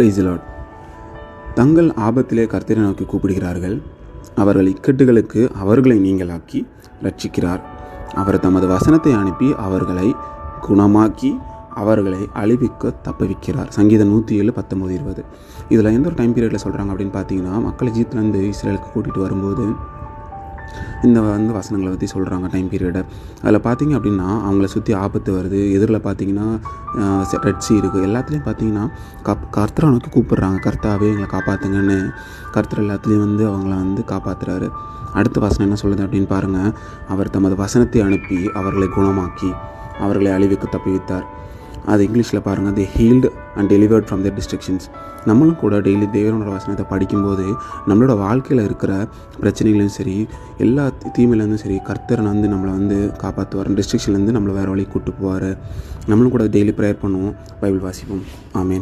Praise the Lord. தங்கள் ஆபத்திலே கர்த்தரை நோக்கி கூப்பிடுகிறார்கள். அவர்கள் இக்கட்டுகளுக்கு அவர்களை நீங்களாக்கி ரட்சிக்கிறார். அவர் தமது வசனத்தை அனுப்பி அவர்களை குணமாக்கி அவர்களை அழிவுக்கு தப்புவிக்கிறார். சங்கீதம் 107:19-20. இதில் எந்த ஒரு டைம் பீரியடில் சொல்கிறாங்க அப்படின்னு பார்த்தீங்கன்னா, மக்கள் எகிப்திலேருந்து இஸ்ரேலுக்கு கூட்டிகிட்டு வரும்போது இந்த வசனங்களை பற்றி சொல்கிறாங்க டைம் பீரியடை. அதில் பார்த்திங்க அப்படின்னா அவங்கள சுற்றி ஆபத்து வருது. எதிரில் பார்த்திங்கன்னா ரெட் சீ இருக்குது. எல்லாத்துலேயும் பார்த்திங்கன்னா கர்த்தரை நோக்கி கூப்பிட்றாங்க. கர்த்தாவே எங்களை காப்பாற்றுங்கன்னு கர்த்தர் எல்லாத்துலேயும் அவங்கள காப்பாற்றுறாரு. அடுத்த வசனம் என்ன சொல்லுது அப்படின்னு பாருங்கள். அவர் தமது வசனத்தை அனுப்பி அவர்களை குணமாக்கி அவர்களை அழிவுக்கு தப்புவித்தார். அது இங்கிலீஷில் பாருங்கள். they healed and delivered from their destructions. நம்மளும் கூட டெய்லி தேவனோட வசனத்தை படிக்கும்போது நம்மளோட வாழ்க்கையில் இருக்கிற பிரச்சனைகளையும் சரி, எல்லா தீமையிலேருந்தும் சரி, கர்த்தர் நம்மளை காப்பாற்றுவார். டிஸ்ட்ரிக்ஷன்லேருந்து நம்மளை வேறு வழி கூப்பிட்டு போவார். நம்மளும் கூட டெய்லி ப்ரேயர் பண்ணுவோம், பைபிள் வாசிப்போம். ஆமென்.